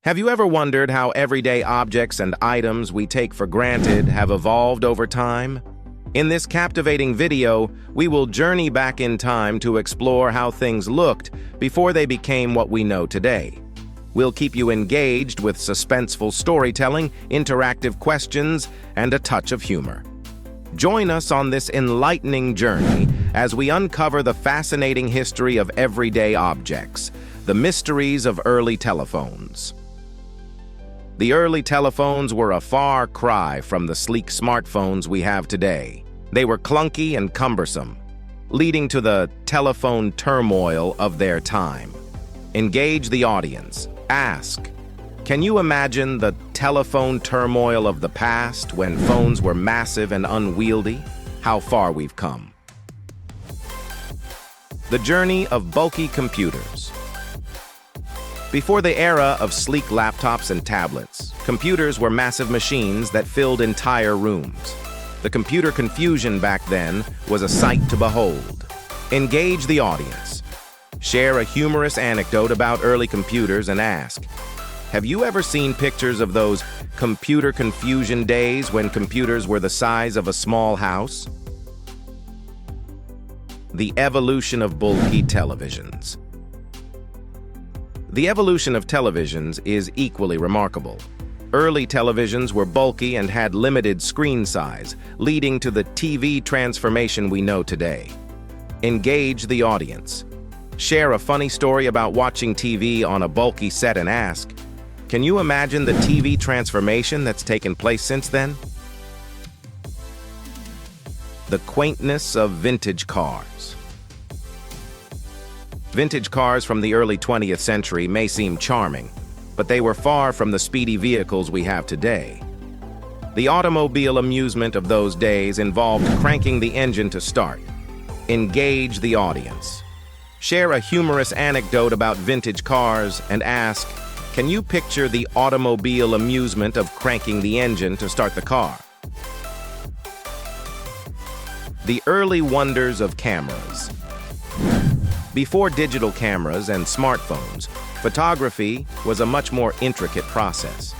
Have you ever wondered how everyday objects and items we take for granted have evolved over time? In this captivating video, we will journey back in time to explore how things looked before they became what we know today. We'll keep you engaged with suspenseful storytelling, interactive questions, and a touch of humor. Join us on this enlightening journey as we uncover the fascinating history of everyday objects, the mysteries of early telephones. The early telephones were a far cry from the sleek smartphones we have today. They were clunky and cumbersome, leading to the telephone turmoil of their time. Engage the audience. Ask, can you imagine the telephone turmoil of the past when phones were massive and unwieldy? How far we've come. The journey of bulky computers. Before the era of sleek laptops and tablets, computers were massive machines that filled entire rooms. The computer confusion back then was a sight to behold. Engage the audience. Share a humorous anecdote about early computers and ask, have you ever seen pictures of those computer confusion days when computers were the size of a small house? The evolution of bulky televisions. The evolution of televisions is equally remarkable. Early televisions were bulky and had limited screen size, leading to the TV transformation we know today. Engage the audience. Share a funny story about watching TV on a bulky set and ask, can you imagine the TV transformation that's taken place since then? The quaintness of vintage cars. Vintage cars from the early 20th century may seem charming, but they were far from the speedy vehicles we have today. The automobile amusement of those days involved cranking the engine to start. Engage the audience. Share a humorous anecdote about vintage cars and ask, can you picture the automobile amusement of cranking the engine to start the car? The early wonders of cameras. Before digital cameras and smartphones, photography was a much more intricate process.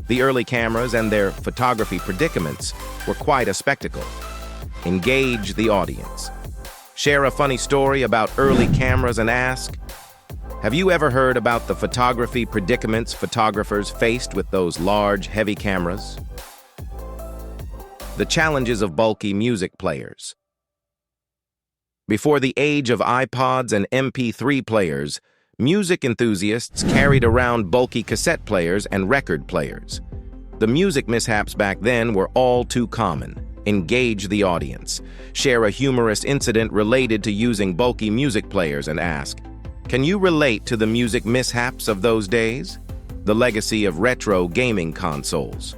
The early cameras and their photography predicaments were quite a spectacle. Engage the audience. Share a funny story about early cameras and ask, have you ever heard about the photography predicaments photographers faced with those large, heavy cameras? The challenges of bulky music players. Before the age of iPods and MP3 players, music enthusiasts carried around bulky cassette players and record players. The music mishaps back then were all too common. Engage the audience. Share a humorous incident related to using bulky music players and ask, can you relate to the music mishaps of those days? The legacy of retro gaming consoles.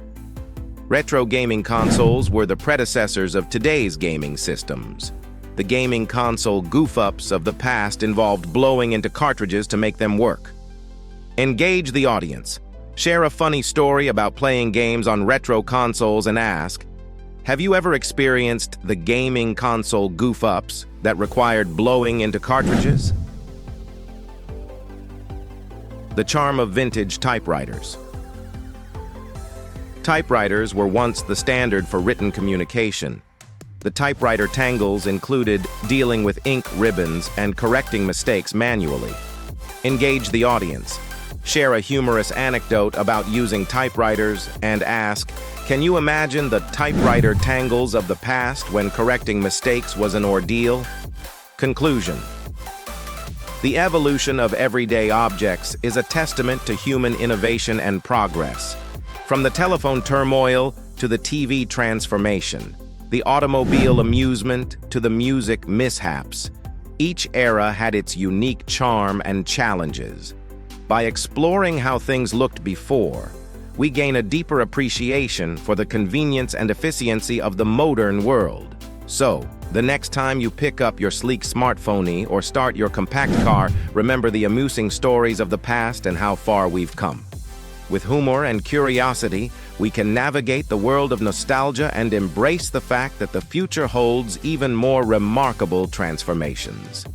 Retro gaming consoles were the predecessors of today's gaming systems. The gaming console goof-ups of the past involved blowing into cartridges to make them work. Engage the audience. Share a funny story about playing games on retro consoles and ask, have you ever experienced the gaming console goof-ups that required blowing into cartridges? The charm of vintage typewriters. Typewriters were once the standard for written communication. The typewriter tangles included dealing with ink ribbons and correcting mistakes manually. Engage the audience. Share a humorous anecdote about using typewriters and ask, can you imagine the typewriter tangles of the past when correcting mistakes was an ordeal? Conclusion. The evolution of everyday objects is a testament to human innovation and progress. From the telephone turmoil to the TV transformation, the automobile amusement to the music mishaps, each era had its unique charm and challenges. By exploring how things looked before, we gain a deeper appreciation for the convenience and efficiency of the modern world. So, the next time you pick up your sleek smartphone or start your compact car, remember the amusing stories of the past and how far we've come. With humor and curiosity, we can navigate the world of nostalgia and embrace the fact that the future holds even more remarkable transformations.